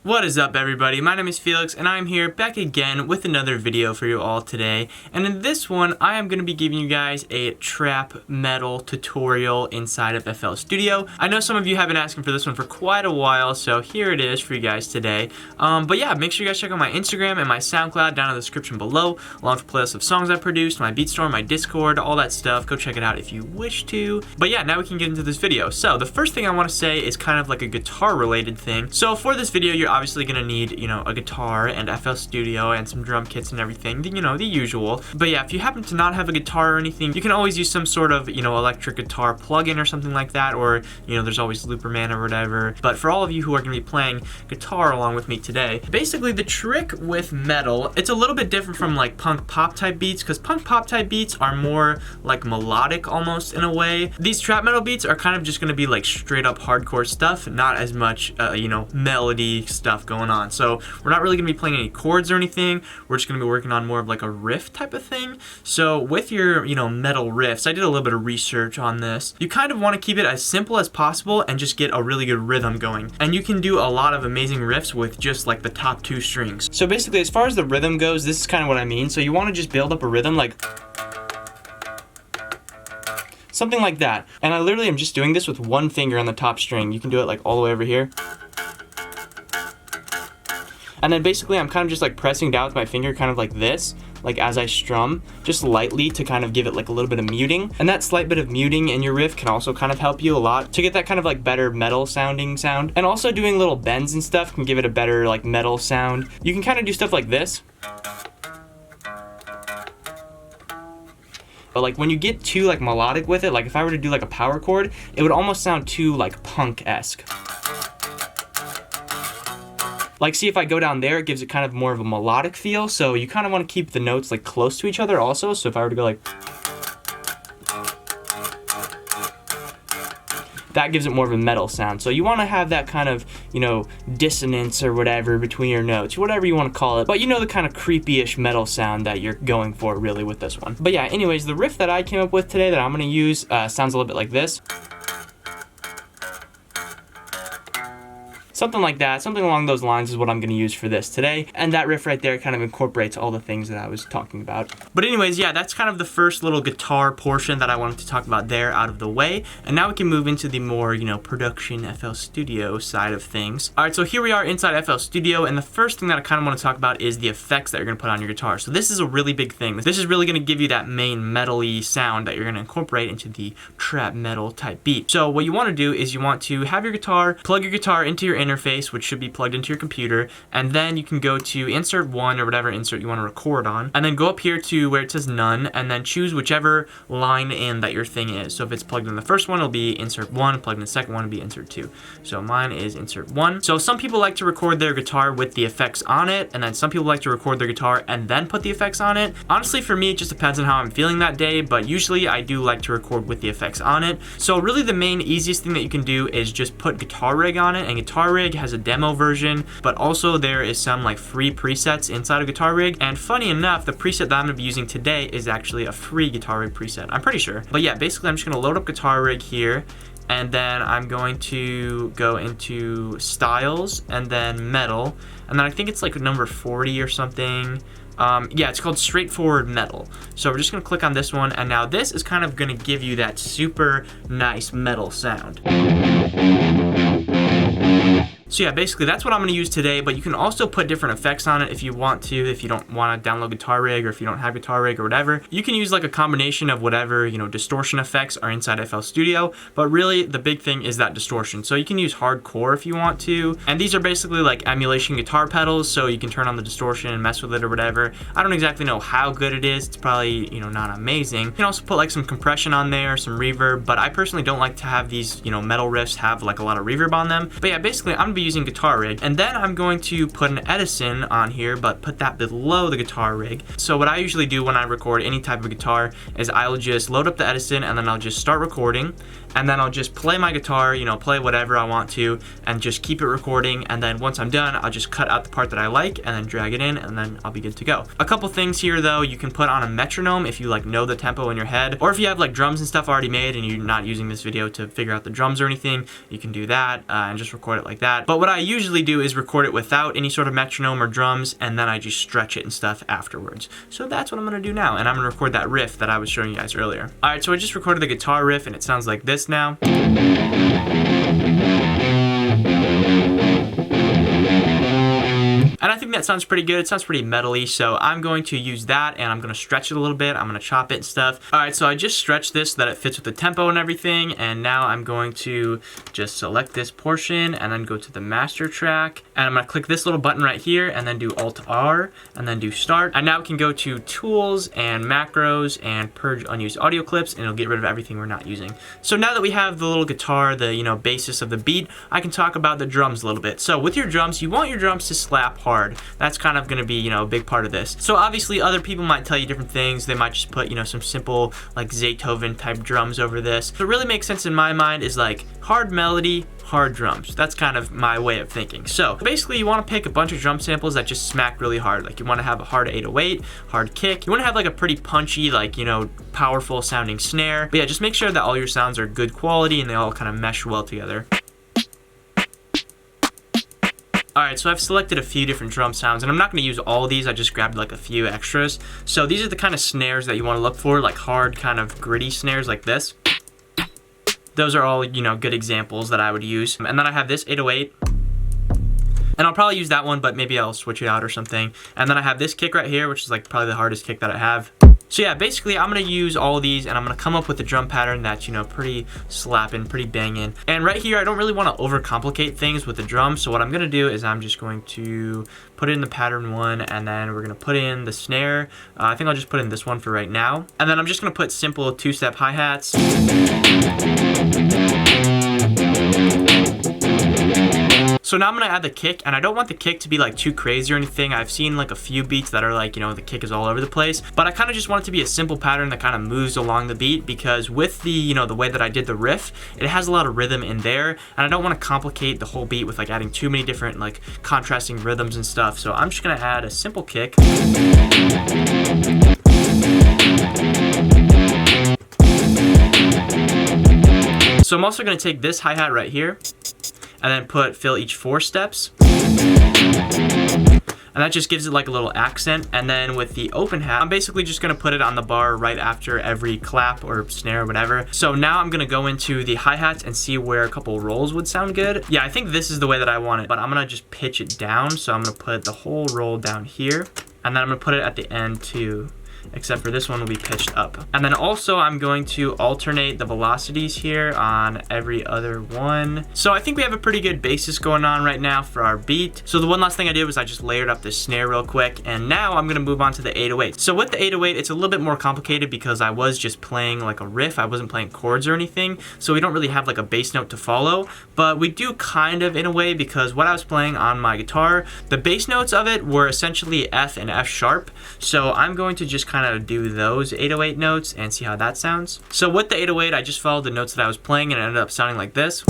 What is up, everybody? My name is Felix and I'm here back again with another video for you all today. And in this one, I am going to be giving you guys a trap metal tutorial inside of FL Studio. I know some of you have been asking for this one for quite a while, so here it is for you guys today. But yeah, make sure you guys check out my Instagram and my SoundCloud down in the description below, along with a playlist of songs I produced, my BeatStorm, my Discord, all that stuff. Go check it out if you wish to. But yeah, now we can get into this video. So the first thing I want to say is kind of like a guitar related thing. So for this video, you're obviously gonna need, a guitar and FL Studio and some drum kits and everything, the usual. But yeah, if you happen to not have a guitar or anything, you can always use some sort of, electric guitar plugin or something like that, or, there's always Looperman or whatever. But for all of you who are gonna be playing guitar along with me today, basically the trick with metal, it's a little bit different from like punk pop type beats, because punk pop type beats are more like melodic almost in a way. These trap metal beats are kind of just gonna be like straight up hardcore stuff, not as much, melody stuff going on. So we're not really gonna be playing any chords or anything. We're just gonna be working on more of like a riff type of thing. So with your, metal riffs, I did a little bit of research on this. You kind of want to keep it as simple as possible and just get a really good rhythm going. And you can do a lot of amazing riffs with just like the top two strings. So basically, as far as the rhythm goes, this is kind of what I mean. So you want to just build up a rhythm like something like that. And I literally am just doing this with one finger on the top string. You can do it like all the way over here. And then basically I'm kind of just like pressing down with my finger kind of like this, like as I strum, just lightly to kind of give it like a little bit of muting. And that slight bit of muting in your riff can also kind of help you a lot to get that kind of like better metal sounding sound. And also doing little bends and stuff can give it a better like metal sound. You can kind of do stuff like this. But like when you get too like melodic with it, like if I were to do like a power chord, it would almost sound too like punk-esque. Like, see, if I go down there, it gives it kind of more of a melodic feel, so you kind of want to keep the notes, like, close to each other also. So if I were to go, like, that gives it more of a metal sound. So you want to have that kind of, dissonance or whatever between your notes, whatever you want to call it. But the kind of creepy-ish metal sound that you're going for, really, with this one. But yeah, anyways, the riff that I came up with today that I'm going to use sounds a little bit like this. Something like that, something along those lines is what I'm going to use for this today. And that riff right there kind of incorporates all the things that I was talking about. But anyways, yeah, that's kind of the first little guitar portion that I wanted to talk about there out of the way. And now we can move into the more, production FL Studio side of things. All right, so here we are inside FL Studio. And the first thing that I kind of want to talk about is the effects that you're going to put on your guitar. So this is a really big thing. This is really going to give you that main metal-y sound that you're going to incorporate into the trap metal type beat. So what you want to do is you want to have your guitar, plug your guitar into your interface, which should be plugged into your computer, and then you can go to insert one or whatever insert you want to record on, and then go up here to where it says none, and then choose whichever line in that your thing is. So if it's plugged in the first one, it'll be insert one, plugged in the second one, it'll be insert two. So mine is insert one. So some people like to record their guitar with the effects on it, and then some people like to record their guitar and then put the effects on it. Honestly, for me, it just depends on how I'm feeling that day, but usually I do like to record with the effects on it. So really the main easiest thing that you can do is just put Guitar Rig on it, and Guitar Rig has a demo version, but also there is some like free presets inside of Guitar Rig. And funny enough, the preset that I'm gonna be using today is actually a free Guitar Rig preset, I'm pretty sure. But yeah, basically I'm just gonna load up Guitar Rig here, and then I'm going to go into styles and then metal, and then I think it's like number 40 or something. Yeah, it's called straightforward metal. So we're just gonna click on this one, and now this is kind of gonna give you that super nice metal sound. So yeah, basically that's what I'm going to use today, but you can also put different effects on it if you want to, if you don't want to download Guitar Rig, or if you don't have Guitar Rig or whatever. You can use like a combination of whatever, distortion effects are inside FL Studio, but really the big thing is that distortion. So you can use hardcore if you want to, and these are basically like emulation guitar pedals, so you can turn on the distortion and mess with it or whatever. I don't exactly know how good it is. It's probably, not amazing. You can also put like some compression on there, some reverb, but I personally don't like to have these, metal riffs have like a lot of reverb on them. But yeah, basically I'm gonna be using Guitar Rig, and then I'm going to put an Edison on here, but put that below the Guitar Rig. So what I usually do when I record any type of guitar is I'll just load up the Edison, and then I'll just start recording, and then I'll just play my guitar, play whatever I want to, and just keep it recording. And then once I'm done, I'll just cut out the part that I like and then drag it in, and then I'll be good to go. A couple things here though, you can put on a metronome if you like know the tempo in your head, or if you have like drums and stuff already made and you're not using this video to figure out the drums or anything, you can do that and just record it like that. But what I usually do is record it without any sort of metronome or drums, and then I just stretch it and stuff afterwards. So that's what I'm gonna do now, and I'm gonna record that riff that I was showing you guys earlier. All right, so I just recorded the guitar riff, and it sounds like this now. And I think that sounds pretty good. It sounds pretty metal-y, so I'm going to use that, and I'm going to stretch it a little bit. I'm going to chop it and stuff. All right, so I just stretched this so that it fits with the tempo and everything, and now I'm going to just select this portion and then go to the master track, and I'm going to click this little button right here and then do Alt-R and then do Start. And now we can go to Tools and Macros and Purge Unused Audio Clips, and it'll get rid of everything we're not using. So now that we have the little guitar, the basis of the beat, I can talk about the drums a little bit. So with your drums, you want your drums to slap hard. That's kind of going to be, a big part of this. So obviously other people might tell you different things. They might just put, some simple like Beethoven type drums over this. What really makes sense in my mind is like hard melody, hard drums. That's kind of my way of thinking. So basically you want to pick a bunch of drum samples that just smack really hard. Like you want to have a hard 808, hard kick. You want to have like a pretty punchy, like, powerful sounding snare. But yeah, just make sure that all your sounds are good quality and they all kind of mesh well together. Alright, so I've selected a few different drum sounds, and I'm not going to use all of these, I just grabbed like a few extras. So these are the kind of snares that you want to look for, like hard, kind of gritty snares like this. Those are all, good examples that I would use. And then I have this 808. And I'll probably use that one, but maybe I'll switch it out or something. And then I have this kick right here, which is like probably the hardest kick that I have. So yeah, basically I'm gonna use all of these and I'm gonna come up with a drum pattern that's, pretty slapping, pretty banging. And right here, I don't really wanna overcomplicate things with the drum. So what I'm gonna do is I'm just going to put in the pattern 1, and then we're gonna put in the snare. I think I'll just put in this one for right now. And then I'm just gonna put simple 2-step hi-hats. So now I'm gonna add the kick, and I don't want the kick to be like too crazy or anything. I've seen like a few beats that are like, the kick is all over the place, but I kind of just want it to be a simple pattern that kind of moves along the beat, because with the, the way that I did the riff, it has a lot of rhythm in there, and I don't want to complicate the whole beat with like adding too many different like contrasting rhythms and stuff. So I'm just gonna add a simple kick. So I'm also gonna take this hi-hat right here, and then fill each 4 steps. And that just gives it like a little accent. And then with the open hat, I'm basically just gonna put it on the bar right after every clap or snare or whatever. So now I'm gonna go into the hi-hats and see where a couple rolls would sound good. Yeah, I think this is the way that I want it, but I'm gonna just pitch it down. So I'm gonna put the whole roll down here, and then I'm gonna put it at the end too, except for this one will be pitched up. And then also I'm going to alternate the velocities here on every other one. So I think we have a pretty good basis going on right now for our beat. So the one last thing I did was I just layered up this snare real quick, and now I'm gonna move on to the 808. So with the 808, it's a little bit more complicated because I was just playing like a riff. I wasn't playing chords or anything, so we don't really have like a bass note to follow, but we do kind of in a way, because what I was playing on my guitar, the bass notes of it were essentially F and F sharp. So I'm going to just kind of do those 808 notes and see how that sounds. So with the 808, I just followed the notes that I was playing and it ended up sounding like this.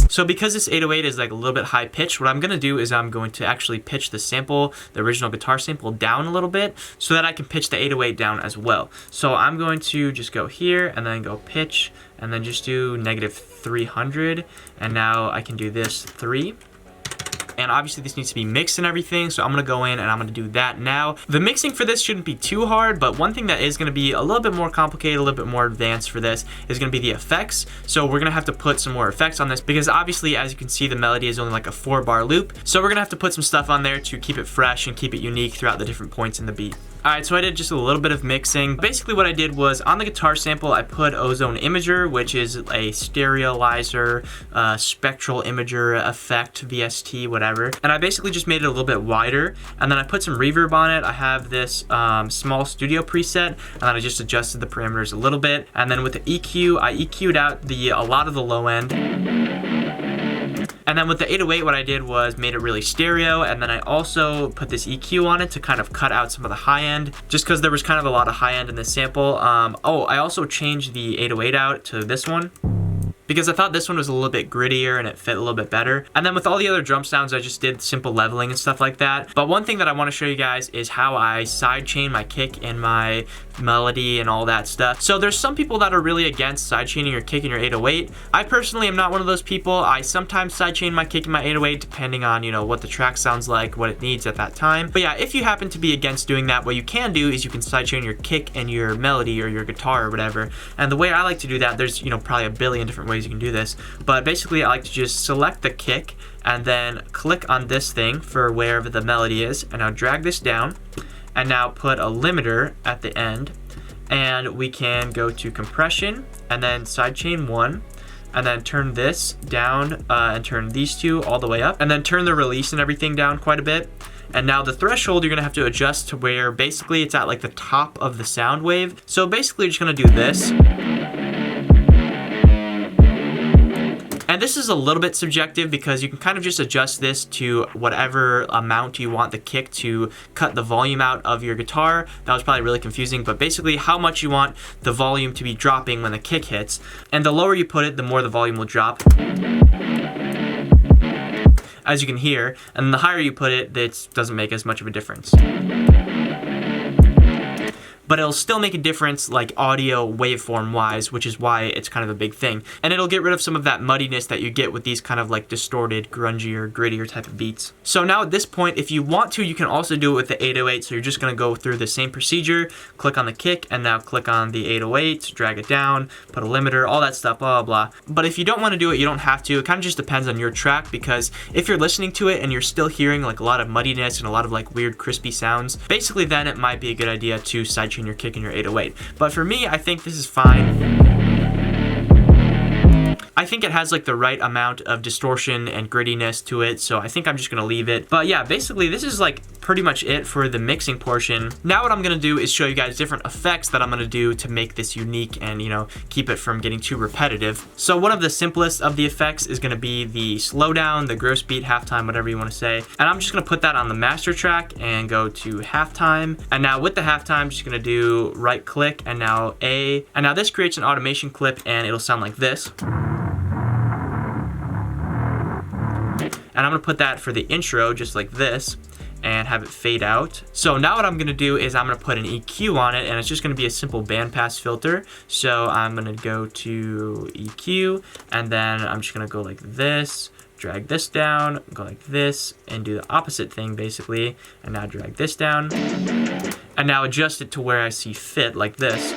So because this 808 is like a little bit high pitched, what I'm gonna do is I'm going to actually pitch the sample, the original guitar sample, down a little bit so that I can pitch the 808 down as well. So I'm going to just go here and then go pitch and then just do -300, and now I can do this 3. And obviously this needs to be mixed and everything, so I'm gonna go in and I'm gonna do that now. The mixing for this shouldn't be too hard, but one thing that is gonna be a little bit more complicated, a little bit more advanced for this is gonna be the effects. So we're gonna have to put some more effects on this, because obviously, as you can see, the melody is only like a 4-bar loop. So we're gonna have to put some stuff on there to keep it fresh and keep it unique throughout the different points in the beat. Alright, so I did just a little bit of mixing. Basically what I did was, on the guitar sample, I put Ozone Imager, which is a stereolyzer, spectral imager effect, VST, whatever. And I basically just made it a little bit wider, and then I put some reverb on it. I have this small studio preset, and then I just adjusted the parameters a little bit. And then with the EQ, I EQ'd out a lot of the low end. And then with the 808, what I did was made it really stereo, and then I also put this EQ on it to kind of cut out some of the high end, just because there was kind of a lot of high end in this sample. Oh, I also changed the 808 out to this one, because I thought this one was a little bit grittier and it fit a little bit better. And then with all the other drum sounds, I just did simple leveling and stuff like that. But one thing that I want to show you guys is how I sidechain my kick and my melody and all that stuff. So there's some people that are really against sidechaining your kick and your 808. I personally am not one of those people. I sometimes sidechain my kick and my 808 depending on, you know, what the track sounds like, what it needs at that time. But yeah, if you happen to be against doing that, what you can do is you can sidechain your kick and your melody or your guitar or whatever. And the way I like to do that, there's, you know, probably a billion different ways you can do this, but basically I like to just select the kick and then click on this thing for wherever the melody is, and now drag this down and now put a limiter at the end, and we can go to compression and then sidechain 1, and then turn this down and turn these two all the way up, and then turn the release and everything down quite a bit. And now the threshold you're gonna have to adjust to where basically it's at like the top of the sound wave. So basically you're just gonna do this. And this is a little bit subjective because you can kind of just adjust this to whatever amount you want the kick to cut the volume out of your guitar. That was probably really confusing, but basically how much you want the volume to be dropping when the kick hits. And the lower you put it, the more the volume will drop, as you can hear. And the higher you put it, it doesn't make as much of a difference. But it'll still make a difference like audio waveform wise, which is why it's kind of a big thing. And it'll get rid of some of that muddiness that you get with these kind of like distorted, grungier, grittier type of beats. So now at this point, if you want to, you can also do it with the 808. So you're just gonna go through the same procedure, click on the kick and now click on the 808, drag it down, put a limiter, all that stuff, blah, blah, blah. But if you don't wanna do it, you don't have to. It kind of just depends on your track, because if you're listening to it and you're still hearing like a lot of muddiness and a lot of like weird crispy sounds, basically then it might be a good idea to sidechain your kick and your 808. But for me, I think this is fine. I think it has like the right amount of distortion and grittiness to it, so I think I'm just gonna leave it. But yeah, basically this is like pretty much it for the mixing portion. Now what I'm gonna do is show you guys different effects that I'm gonna do to make this unique and, you know, keep it from getting too repetitive. So one of the simplest of the effects is gonna be the slowdown, the gross beat, halftime, whatever you wanna say. And I'm just gonna put that on the master track and go to halftime. And now with the halftime, I'm just gonna do right click and now A. And now this creates an automation clip and it'll sound like this. And I'm gonna put that for the intro just like this and have it fade out. So now what I'm gonna do is I'm gonna put an EQ on it, and it's just gonna be a simple bandpass filter. So I'm gonna go to EQ, and then I'm just gonna go like this, drag this down, go like this, and do the opposite thing basically. And now drag this down, and now adjust it to where I see fit like this.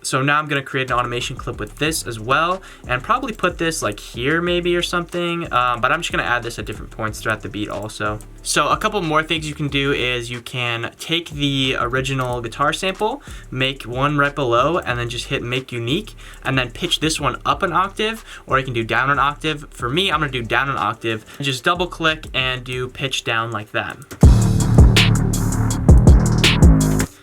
So now I'm gonna create an automation clip with this as well, and probably put this like here maybe or something, but I'm just gonna add this at different points throughout the beat also. So a couple more things you can do is you can take the original guitar sample, make one right below, and then just hit make unique, and then pitch this one up an octave, or you can do down an octave. For me, I'm gonna do down an octave. Just double click and do pitch down like that.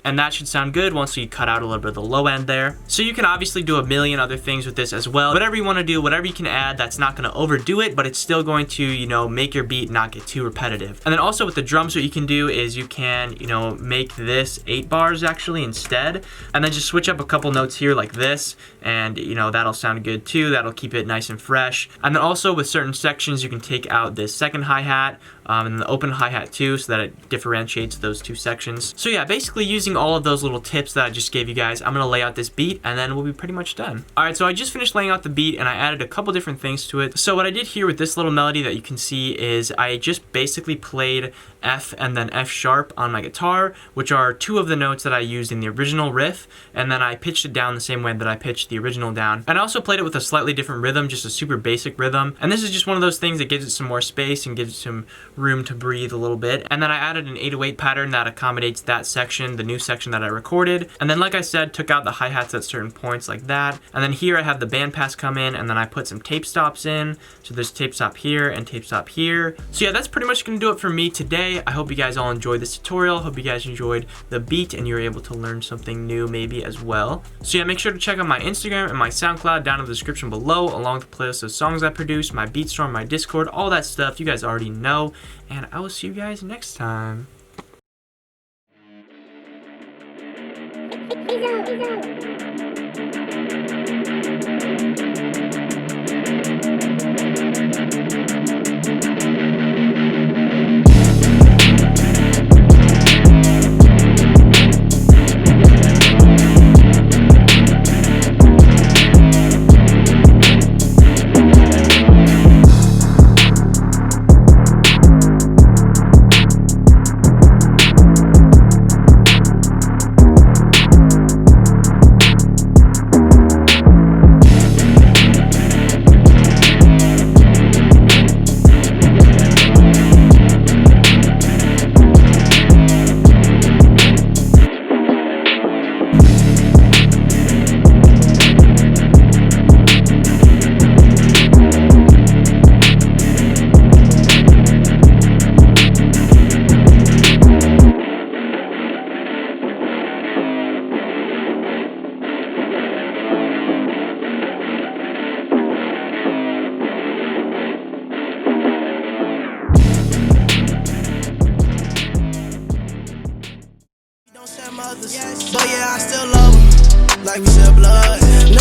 And that should sound good once you cut out a little bit of the low end there. So you can obviously do a million other things with this as well. Whatever you want to do, whatever you can add that's not going to overdo it, but it's still going to, you know, make your beat not get too repetitive. And then also with the drums, what you can do is you can, you know, make this 8 bars actually instead, and then just switch up a couple notes here like this, and you know, that'll sound good too. That'll keep it nice and fresh. And then also with certain sections, you can take out this second hi-hat and the open hi-hat too, so that it differentiates those two sections. So yeah, basically using all of those little tips that I just gave you guys, I'm gonna lay out this beat and then we'll be pretty much done. All right, so I just finished laying out the beat and I added a couple different things to it. So what I did here with this little melody that you can see is I just basically played F and then F sharp on my guitar, which are 2 of the notes that I used in the original riff, and then I pitched it down the same way that I pitched the original down. And I also played it with a slightly different rhythm, just a super basic rhythm. And this is just one of those things that gives it some more space and gives it some room to breathe a little bit. And then I added an 808 pattern that accommodates that section, the new section that I recorded. And then like I said, took out the hi-hats at certain points like that. And then here I have the bandpass come in, and then I put some tape stops in. So there's tape stop here and tape stop here. So yeah, that's pretty much gonna do it for me today. I hope you guys all enjoyed this tutorial. Hope you guys enjoyed the beat and you were able to learn something new maybe as well. So yeah, make sure to check out my Instagram and my SoundCloud down in the description below, along with the playlist of songs I produce, my BeatStorm, my Discord, all that stuff you guys already know. And I will see you guys next time. Feezo. others. But yeah, I still love them, like we share blood.